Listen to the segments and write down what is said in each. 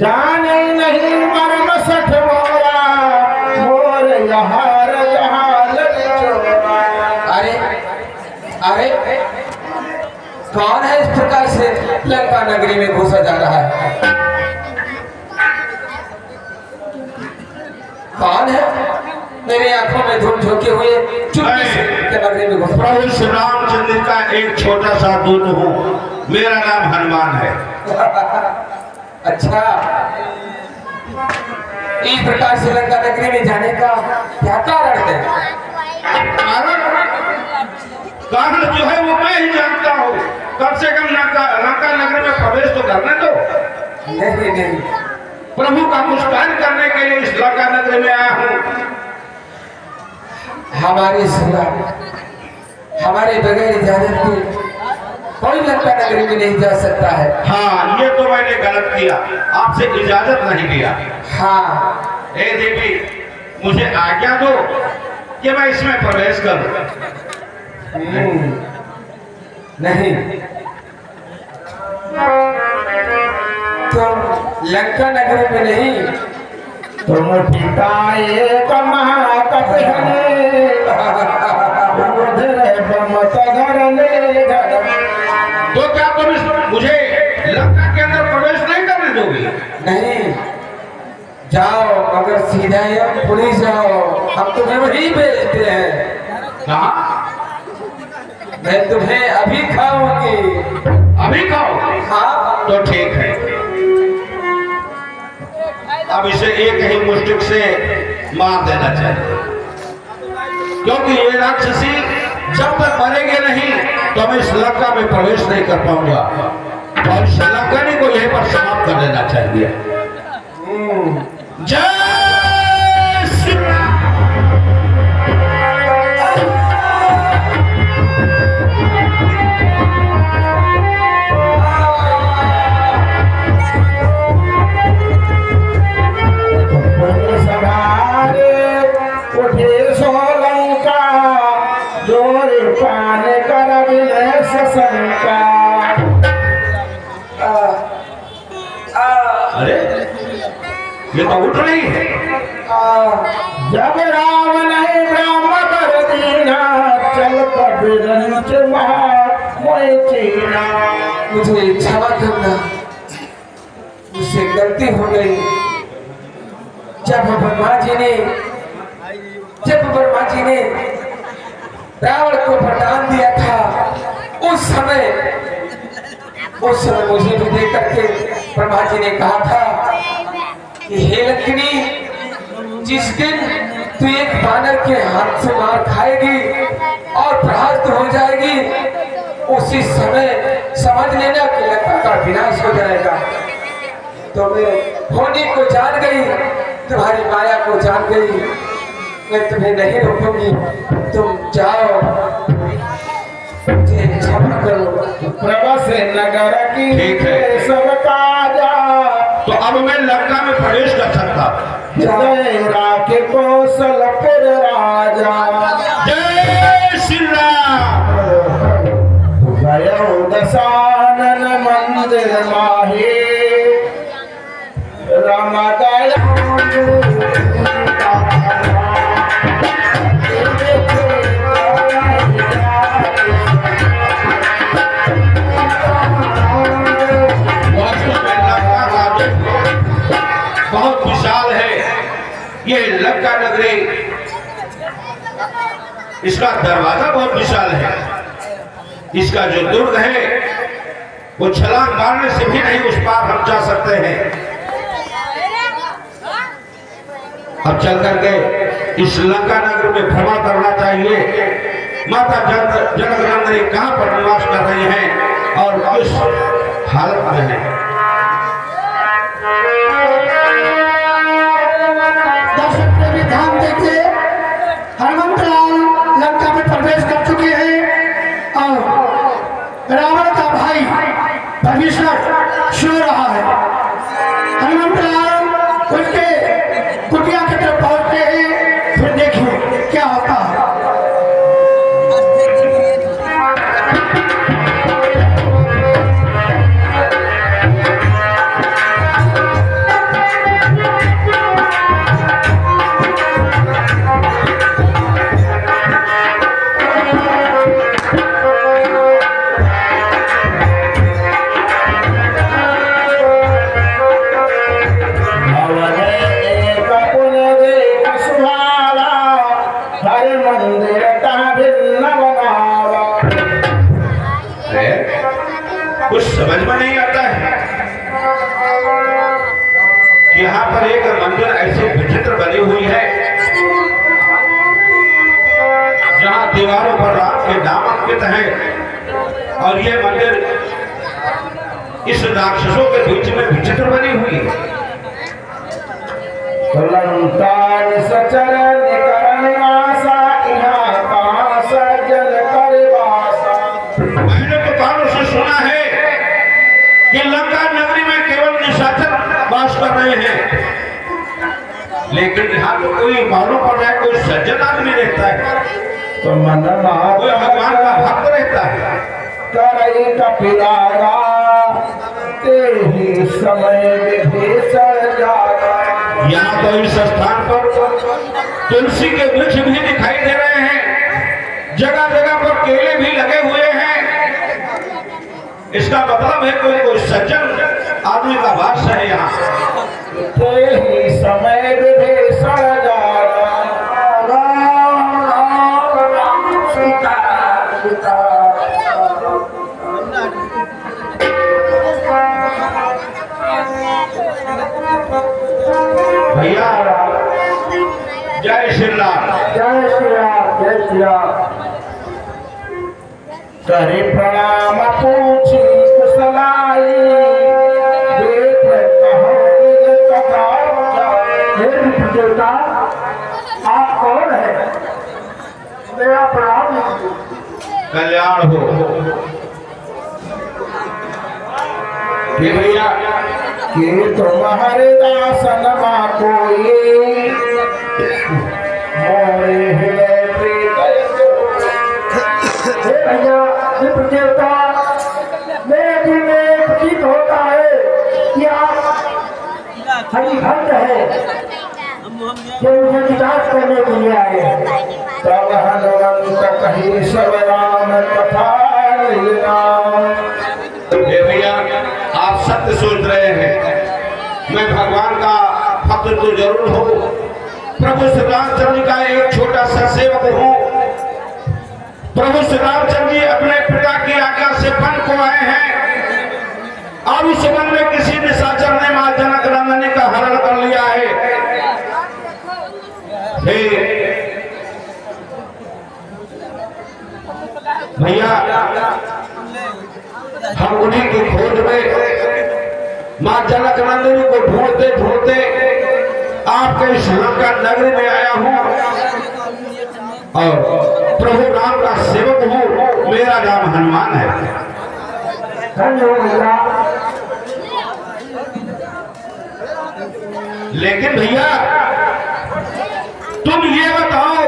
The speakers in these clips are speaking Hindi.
जाने नहीं मर्म सठ मोरा मोर यहार जहाल चोरा। अरे अरे कौन है इस प्रकार से लंका नगरी में घुसा जा रहा है? कौन है मेरी आंखों में धूल झोंके हुए चुपके से नगरी में घुसा? प्रभु श्री रामचंद्र का एक छोटा सा दूत हूँ, मेरा नाम हनुमान है। अच्छा, इस प्रकार से लंका नगरी में जाने का क्या कारण है? कारण जो है वो मैं ही जानता हूँ। कम से कम लंका नगरी में प्रवेश तो करने दो। नहीं नहीं, प्रभु का कुछ कार्य करने के लिए इस लंका नगरी में आया हूँ। हमारी सेवा हमारे बगैर इजाजत के कोई लंका नगरी में नहीं जा सकता है। हाँ, ये तो मैंने गलत किया, आपसे इजाजत नहीं लिया। हाँ, हे देवी, मुझे आज्ञा दो कि मैं इसमें प्रवेश करूं। नहीं, तुम लंका नगरी में नहीं, तुम पिता एक तो क्या तुम मुझे लंका के अंदर प्रवेश नहीं करने दोगे? नहीं, जाओ मगर सीधा ही पुलिस जाओ, हम तुम्हें वहीं भेजते हैं। कहाँ? मैं तुम्हें अभी खाऊंगी। अभी खाओ? हाँ, तो ठीक है। अब इसे एक ही मुष्टिक से मार देना चाहिए, क्योंकि ये राक्षसी जब तक मरेंगे नहीं तो मैं इस लंका में प्रवेश नहीं कर पाऊंगा। तो इस लंकानी को यहीं पर समाप्त कर देना चाहिए। जय श्री राम। अरे ये तो उठ रही है। जब राम नहीं ब्रह्म कर दीना, चल कबीरंच चीना। मुझे क्षमा करना, मुझसे गलती हो गई। जब ब्रह्मा जी ने रावण को वरदान दिया था, उस समय मुझे भी देख करके ब्रह्मा जी ने कहा था कि हे लक्ष्मी, जिस दिन तू एक बानर के हाथ से मार खाएगी और परास्त हो जाएगी, उसी समय समझ लेना कि लंका का विनाश हो जाएगा। तो मैं होने को जान गई, तुम्हारी माया को जान गई, मैं तुम्हें नहीं रोकूंगी। तुम जाओ, मुझे क्षमा करो। प्रभा से नगर की ठीक है। सब काजा, तो अब मैं लंका में प्रवेश कर सकता। जय राके कौशल पर राजा। जय श्री राम। गयो दशानन मंदिर माहे, राम दया बहुत विशाल है ये लंका नगरी। इसका दरवाजा बहुत विशाल है। इसका जो दुर्ग है वो छलांग मारने से भी नहीं उस पार हम जा सकते हैं। अब चल करके इस लंका नगर में भ्रमण करना चाहिए। माता जनकनंदनी कहाँ पर निवास कर रही हैं और किस हालत में है। दर्शक प्रेमी ध्यान देखिए, हनुमंतलाल लंका में प्रवेश कर चुके हैं और रावण का भाई भीष्मक सो रहा है। हनुमंतलाल उसके कुटिया की तरफ पहुंचते हैं, फिर देखिए क्या होता है। समझ में नहीं आता है कि यहाँ पर एक मंदिर ऐसी विचित्र बनी हुई है जहाँ दीवारों पर राम के नाम अंकित है, और ये मंदिर इस राक्षसों के बीच में विचित्र बनी हुई है। लंकार सचरण करन आशा इहाँ पास जल कर वासा। मैंने तो कानों से सुना है कि लंका नगरी में केवल निशाचर वास कर रहे हैं, लेकिन यहाँ तो कोई मालूम पड़ रहा है कोई सज्जन आदमी रहता है, तो मन कोई भगवान का भक्त रहता है। करई कपिलागा तेहि समय विभीषण जागा। यहाँ तो इस स्थान पर तुलसी के वृक्ष भी दिखाई दे रहे हैं, जगह जगह पर केले भी लगे हुए हैं। इसका मतलब है कोई सज्जन आदमी का वास है यहाँ। तेहि समय विभीषण जागा। राम राम राम सीता सीता। भैया जय श्री राम। जय श्री राम जय श्री राम। करे प्रणाम पूछी कुशलाई देख कहो निज कथा जाए। हे देवता आप कौन है? मेरा प्रणाम कल्याण हो। कि भैया कि तुम्हारे दासन मा कोई मोरे हृदय प्रीत। हे भैया विप्र देवता, मेरे दिल में प्रतीत होता है कि आप हरि भक्त है जो मुझे विकास करने के लिए आए हैं। तब हनुमंत कही सब राम कथा राम। हे भैया आप सत्य सोच रहे हैं, मैं भगवान का भक्त तो जरूर हूँ, प्रभु श्री रामचंद्र का एक छोटा सा सेवक हूँ। प्रभु श्री रामचंद्र जी अपने पिता की आज्ञा से वन को आए हैं, अब इस वन में किसी निशाचर ने मां जनक नंदिनी का हरण कर लिया है। हे भैया हम उन्हीं की खोज में मां जनक नंदिनी को ढूंढते ढूंढते आपके इस लंका नगरी में आया हूँ, और प्रभु राम का सेवक हूँ। मेरा नाम हनुमान है। लेकिन भैया तुम ये बताओ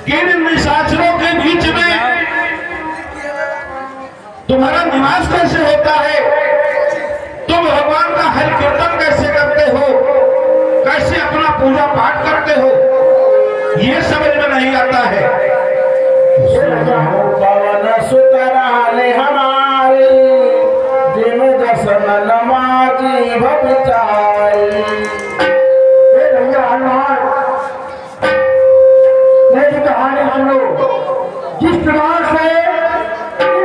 कि इन निशाचरों के बीच में तुम्हारा निवास कैसे होता है? तुम भगवान का हर कीर्तन कैसे करते हो? कैसे अपना पूजा पाठ करते हो? ये समझ में नहीं आता है। पवन सुतराले हमारे जिम दसन नमाजी भविचाई। भैया हनुमान, मेरी कहानी सुनो। जिस प्रकार से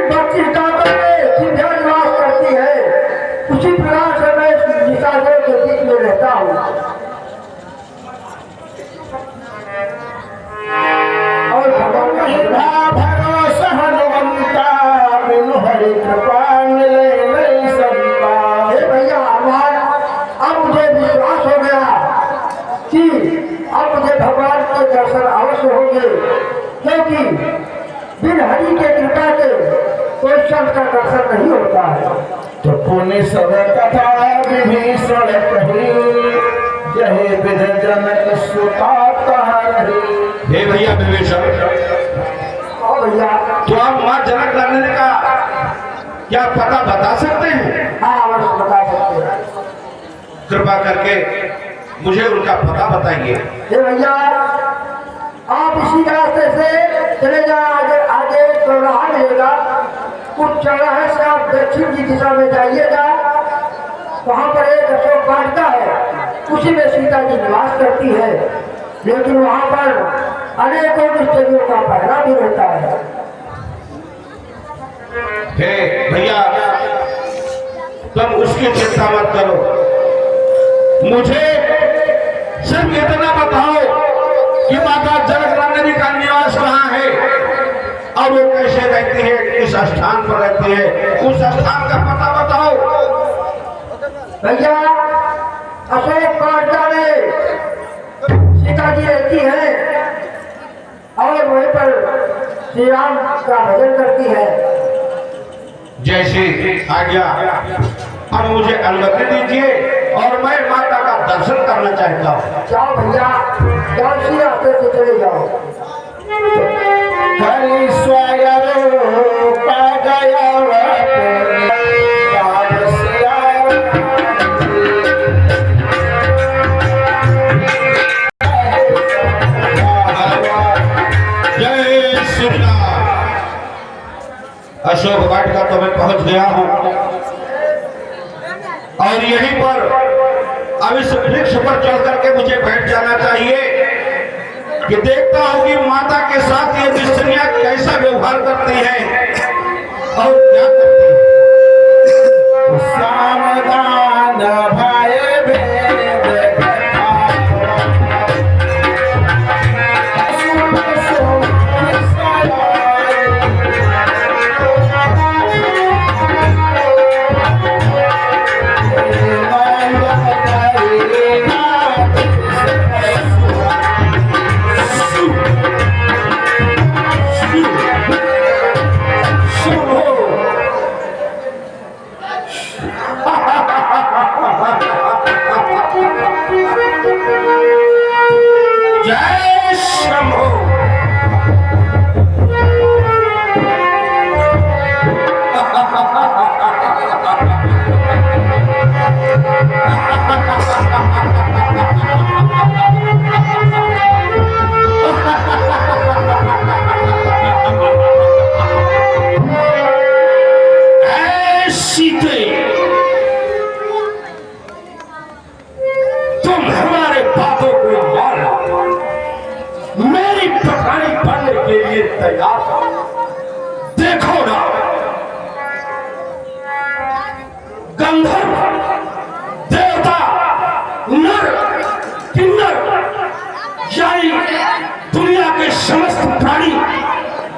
बच्ची ताकत में जिभ्या निवास करती है, उसी प्रकार से मैं निशाचरों के बीच में रहता हूँ। और भगवान का भरोसा हनुमंता बिनु हरि कृपा मिले नहीं संता। हे भैया हनुमान, अब मुझे विश्वास हो गया कि अब मुझे भगवान के दर्शन अवश्य होंगे, क्योंकि बिन हरि के कृपा के कोई संत का दर्शन नहीं होता है। तो पुण्य सब कथा विभीषण कही जहे विध जनक सुता रही। हे भैया विभीषण, भैया तो आप मां जनक नंदिनी का क्या पता बता सकते हैं? हाँ अवश्य बता सकते हैं। कृपा करके मुझे उनका पता बताइए। हे भैया आप इसी रास्ते से चले जाए, आगे आगे चौराहा मिलेगा, उस चौराहे से आप दक्षिण की दिशा में जाइएगा, वहाँ पर एक अशोक वाटिका है, उसी में सीता जी निवास करती है। लेकिन वहाँ पर अनेकों दुष्टों का पहरा भी रहता है। हे भैया, तुम उसकी चिंता मत करो, मुझे सिर्फ इतना बताओ कि माता जनकनंदिनी का निवास कहाँ है और वो कैसे रहती है, किस स्थान पर रहती है, उस स्थान का पता बताओ। भैया अशोक वाटिका में सीता जी रहती है और वहीं पर श्री राम का भजन करती है। जैसे आज्ञा, अब मुझे अनुमति दीजिए और मैं माता का दर्शन करना चाहता हूँ। जाओ भैया, जाओ श्री रास्ते से चले जाओ। हरि स्वरूप गया अशोक वाटिका तो मैं पहुंच गया हूं और यहीं पर अब इस वृक्ष पर चढ़ करके मुझे बैठ जाना चाहिए कि देखता हूं कि माता के साथ ये विष्णुया कैसा व्यवहार करती है और क्या करती है। सावधान भाई देखो ना, गंधर्व, देवता, नर, किन्नर, यानी दुनिया के समस्त प्राणी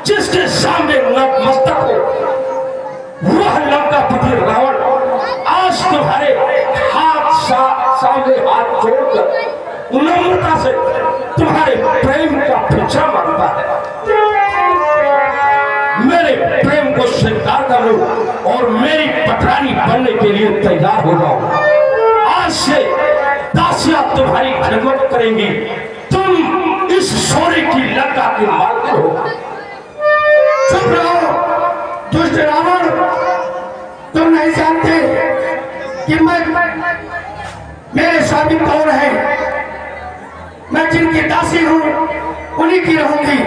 जिसके सामने नतमस्तक हो, वह लंकापति रावण आज तुम्हारे सामने हाथ जोड़कर नम्रता से तुम्हारे प्रेम का पीछा मांगता है। मेरे प्रेम को स्वीकार कर लो और मेरी पटरानी बनने के लिए तैयार हो जाओ। आज से दासियां तुम्हारी खिदमत करेंगी, तुम इस सोने की लंका की मालकिन हो। चुप रहो दुष्ट रावण, तुम नहीं जानते कि मेरे स्वामी कौन है। मैं जिनकी दासी हूँ उन्हीं की रहूंगी,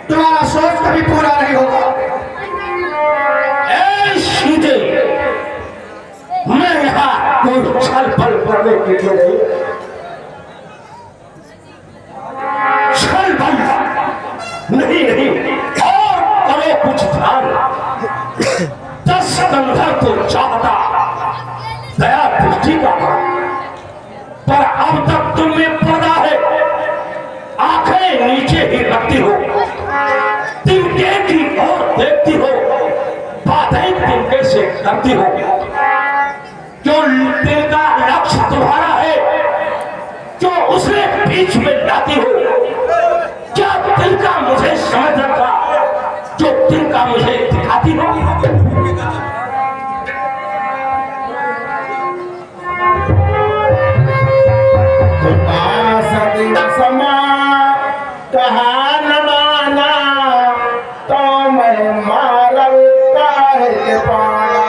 तुम्हारा सोच कभी पूरा नहीं होगा। सीधे मैं यहाँ कोई छल फल करने के लिए नहीं, छल फल नहीं और करो कुछ ध्यान। 10 गंधर्व को चाहता दया दृष्टि का पर अब तक तुम में पर्दा है, आंखें नीचे ही रखती हो, तिनके की ओर देखती हो, बातें तिनके से करती हो। जो दिल का लक्ष्य तुम्हारा है, जो उसे बीच में लाती हो, क्या दिल का मुझे समझ रखा, जो दिल का मुझे दिखाती हो। समा कहा न माना तो मैं मारवता है पाना।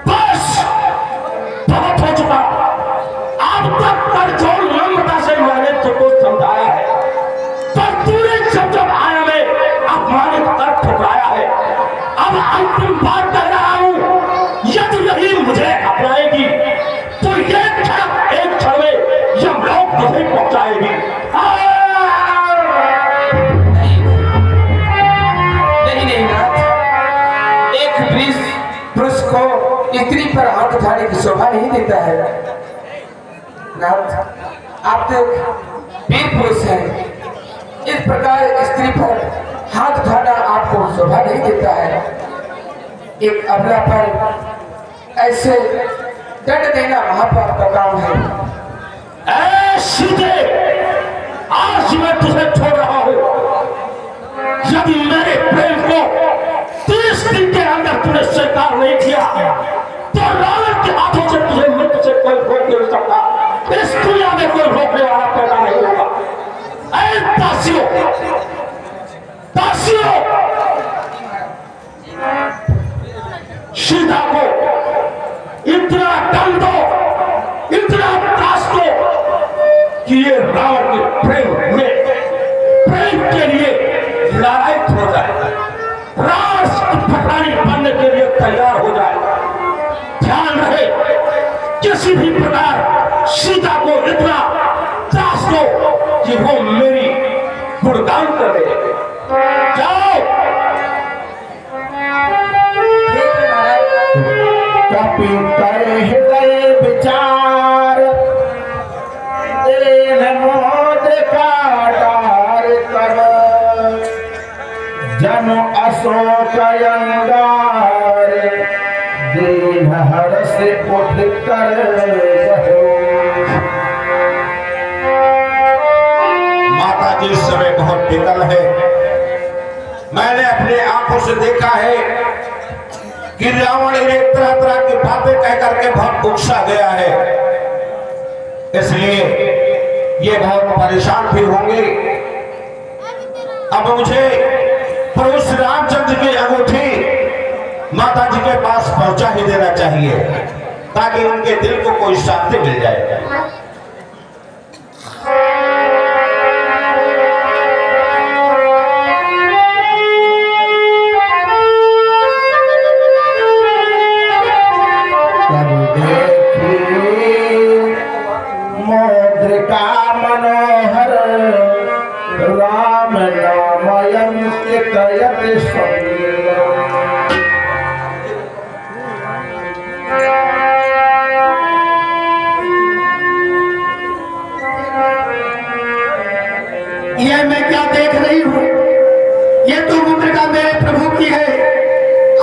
बस बहुत हो चुका। अब तक कर जो नम्रता से मैंने तुमको समझाया है, पर तूने जब आया में अपमानित कर ठुकराया है। अब अंतिम बात कह रहा हूं, यदि नहीं मुझे अपनाएगी तो एक क्षण में यमलोक तुझे पहुंचाएगी। स्त्री पर हाथ उठाने की शोभा नहीं देता है। नाथ, आप तो वीर पुरुष हैं, इस प्रकार स्त्री पर हाथ उठाना आपको शोभा नहीं देता है। एक अबला पर ऐसे दंड देना महापाप का काम है। ऐ सीधे, आज मैं तुझे छोड़ रहा हूं। यदि मेरे प्रेम को 30 दिन के अंदर तूने स्वीकार नहीं किया तो रावण के हाथों से तुझे मृत्यु से कोई रोक नहीं सकता। इस दुनिया में कोई रोकने वाला पैदा नहीं होगा। ऐ दासियों, दासियों, सीता को इतना दंड दो, इतना त्रास दो कि ये रावण के प्रेम के लिए लड़ाई हो जाए, रावण की पटानी बनने के लिए तैयार हो जाए। ध्यान रहे, किसी भी प्रकार सीता को इतना त्रास दो कि वो मेरी गुणगान करे। जाओ। कपि कर हृदय विचार, देन मोद का डार कर, जन अशोक अंगार, दीन हर्ष उठ कर बहो। माता जी इस समय बहुत विकल है। मैंने अपने आंखों से देखा है कि रावण इन्हें तरह तरह की बातें कह करके बहुत उकसा गया है, इसलिए ये बहुत परेशान भी होंगे। अब मुझे प्रभु श्री रामचंद्र की अंगूठी माता जी के पास पहुंचा ही देना चाहिए ताकि उनके दिल को कोई शांति मिल जाए। मोद्रिका मनोहर, राम नामयं चितयति सुंदर। ये मैं क्या देख रही हूँ? ये तो मुद्रिका मेरे प्रभु की है।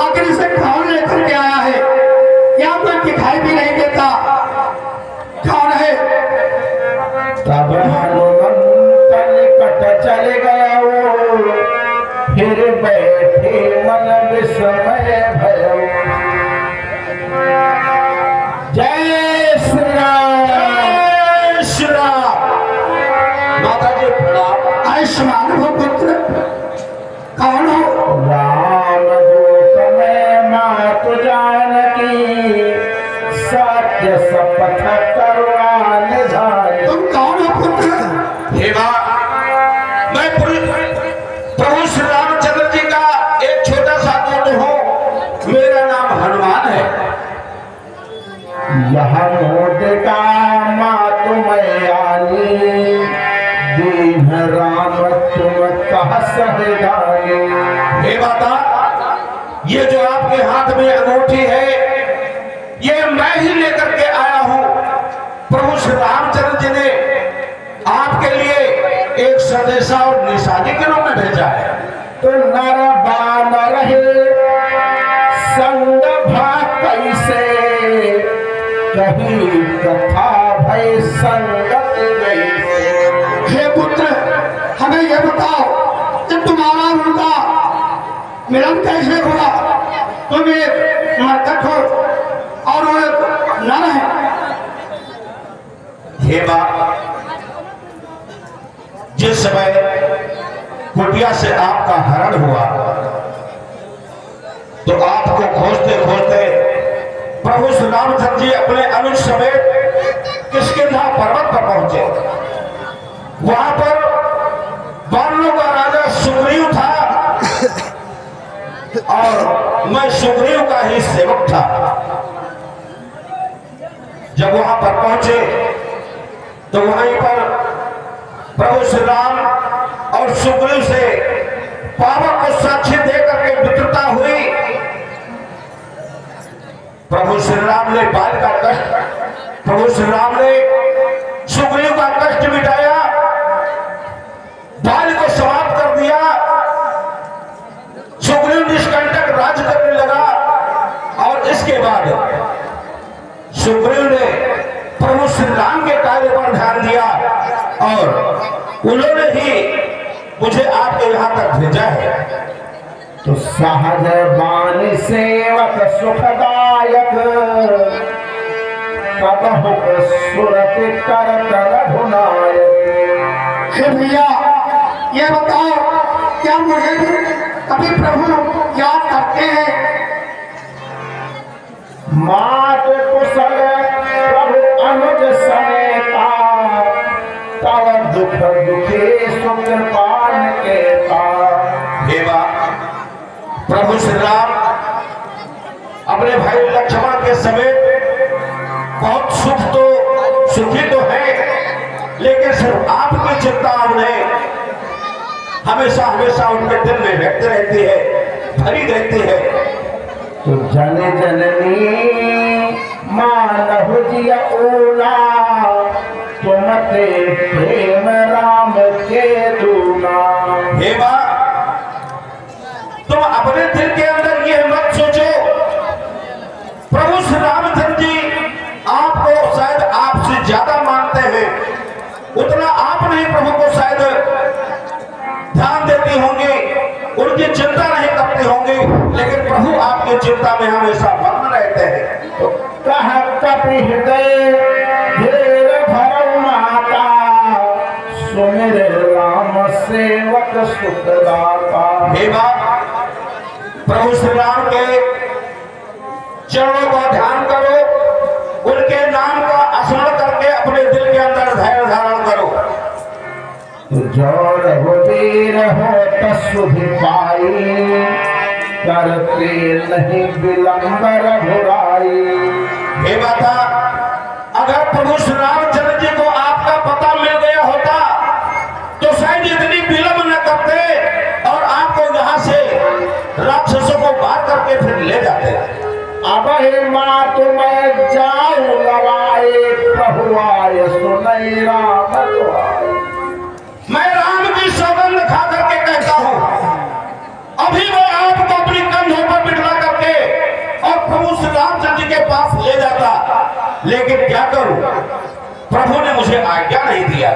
आखिर इसे कौन लेकर के आया है? क्या कोई दिखाई भी नहीं देता। कौन है? तब हनुमंत निकट चल गया वो, फिर बैठे मन विस्मय भयो। जय श्री राम। जय श्री राम। माता जी प्रणाम। आयुष्मान हो पुत्र। कौन हो? राम दूत में मातु जानकी, सत्य शपथ करवा निधान। तुम कौन हो पुत्र? हे मां, मैं प्रभु श्री रामचंद्र जी का एक छोटा सा दूत हूँ। मेरा नाम हनुमान है। यह मोदिका मातु मैयानी, दीन राम तुम कह सहजानी। हे माता, ये जो आपके हाथ में अंगूठी है ये मैं ही लेकर के आया हूँ। प्रभु श्री रामचंद्र जी ने आपके लिए एक संदेशा और निशानी के रूप में भेजा है। तो नर बानर रहे संग भाग कैसे, कही कथा भय संगत जैसे। हे पुत्र, हमें यह बताओ कि तुम्हारा उनका मिलन कैसे हुआ? तुम एक मरकट हो और वो एक नर है। हे मां, जिस समय कुटिया से आपका हरण हुआ तो आपको खोजते खोजते प्रभु श्री रामचंद्र जी अपने अनुज समेत किष्किंधा पर्वत पर पहुंचे। वहां पर वानरों का राजा सुग्रीव था और मैं सुग्रीव का ही सेवक था। जब वहां पर पहुंचे तो वहीं पर प्रभु श्री राम और सुग्रीव से पावक को साक्षी देकर के मित्रता हुई। प्रभु श्री राम ने बाल का कष्ट, प्रभु श्री राम ने सुग्रीव का कष्ट मिटाया, बाल को समाप्त कर दिया। सुग्रीव निष्कंटक राज करने लगा और इसके बाद सुग्रीव ने प्रभु श्री राम के कार्य पर ध्यान दिया और उन्होंने ही मुझे आपके यहां तक भेजा है। तो सहज बानी सेवक सुखदायक, कबहु सुरत करत रघुनायक। हे भैया, ये बताओ, क्या मुझे भी कभी प्रभु याद करते हैं? मात कुशल प्रभु अनुज समेता, तव दुख दुखे सुख पान के हेवा प्रभु श्री राम अपने भाई लक्ष्मण के समेत बहुत सुखी तो है, लेकिन सिर्फ आपकी चिंता उन्हें हमेशा हमेशा उनके दिल में व्यक्त रहती है, भरी रहती है। तो जन जननी मानहु जिया ओला, तुमते प्रेम राम के दूना। हे मां, तुम अपने दिल के अंदर ये मत सोचो, प्रभु श्री रामचंद्र जी आपको शायद आपसे ज्यादा मानते हैं, उतना आप नहीं प्रभु को शायद ध्यान देती होंगी, उनकी चिंता नहीं करती होंगी, लेकिन प्रभु आपकी चिंता में हमेशा मग्न रहते हैं। तो कह कपि हृदय धीर भरौ माता, सुमिर राम सेवक सुखदाता। हे मां, प्रभु श्री राम के चरणों का ध्यान करो, उनके नाम का स्मरण करके अपने दिल के अंदर धैर्य धारण करो। जो रघुवीर हो तसुधि पाई, करते नहीं विलंब रघुराई। हे माता, अगर प्रभु श्री रामचंद्र जी को आपका पता मिल गया होता तो शायद इतनी विलंब न करते और आपको यहाँ से राक्षसों को मार करके फिर ले जाते। अब हे माँ तुम्हें जाऊं लवाए, प्रभु आए सुनई राम दुआए। मैं राम की सौगंध खा करके कहता हूं, अभी मैं आपको अपनी कंधों पर बिठा करके और प्रभु श्री रामचंद्र जी के पास ले जाता, लेकिन क्या करूं, प्रभु ने मुझे आज्ञा नहीं दिया।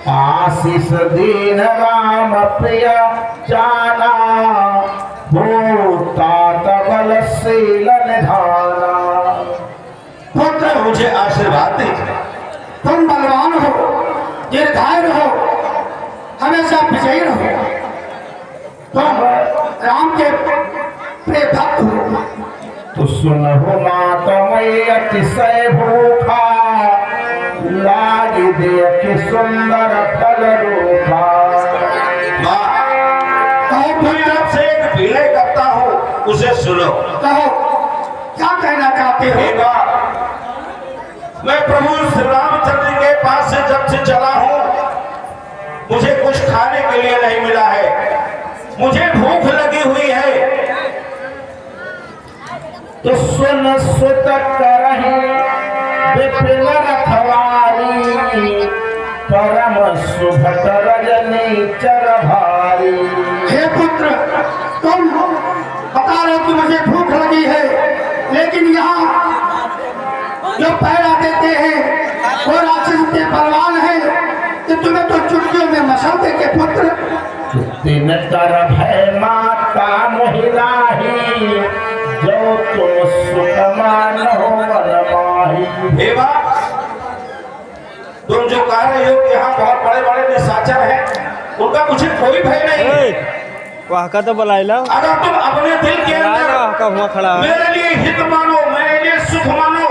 आशीष दीन राम प्रिय जाना, भूता तबल शील निधाना। पुत्र मुझे आशीर्वाद दीजिए। तुम बलवान हो, दीर्घायु हो, हमेशा विजयी रहो। तुम राम के प्रिय भक्त हो। तो सुनहु मात मैं अतिशय भूखा, लागी देख सुंदर फल रूपा। मैं आपसे एक विनय करता हूं, उसे सुनो। कहो, क्या कहना चाहते हो? मैं प्रभु श्री रामचंद्र जी के पास से जब से चला हूं, मुझे कुछ खाने के लिए नहीं मिला है, मुझे भूख लगी हुई है। तो सुन सुत करहि विपिन रखवारी, परम सुभट रजनी चर भारी। हे पुत्र, तुम बता रहे हो कि मुझे भूख लगी है, लेकिन यहाँ जो पैरा देते हैं वो राक्षस के बलवान है, कि तुम्हें तो चुटकियों में मसल दे के पुत्र। दिन कर भय माता मोहिलाही, जो तुम सुख मानो मन माही। हे मां, तुम जो कह रहे हो कि यहाँ बहुत बड़े बड़े निशाचर हैं, उनका मुझे कोई भय नहीं। वहाँ का तो बुलाइला। अगर तुम अपने दिल के अंदर मेरे लिए हित मानो, मेरे लिए सुख मानो,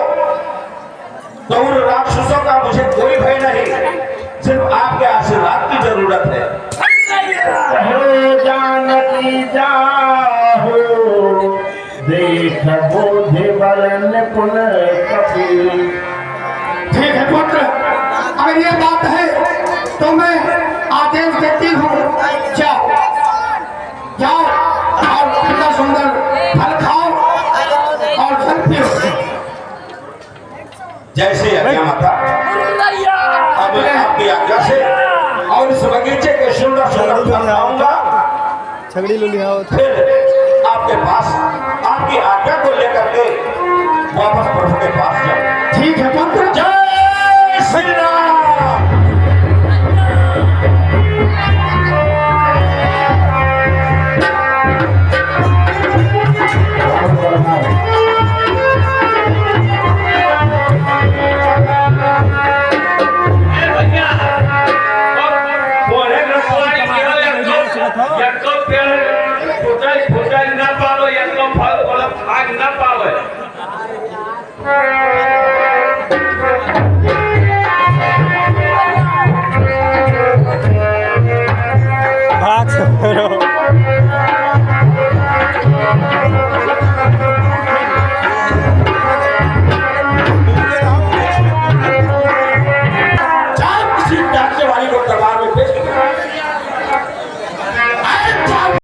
तो उन राक्षसों का मुझे कोई भय नहीं, सिर्फ आपके आशीर्वाद की जरूरत है। जानती जाहो, देख बुद्धि बल निपुण कपि। ठीक है पुत्र, अगर ये बात है तो मैं आदेश देती हूँ, जाओ जाओ। जैसे आज्ञा माता, अब मैं आपकी आज्ञा से और इस बगीचे के सुंदर सुंदर फल खाऊंगा, छगड़ी लुलिया फिर आपके पास आपकी आज्ञा को लेकर के वापस प्रभु के पास जाऊं। ठीक है पुत्र। जय श्री राम।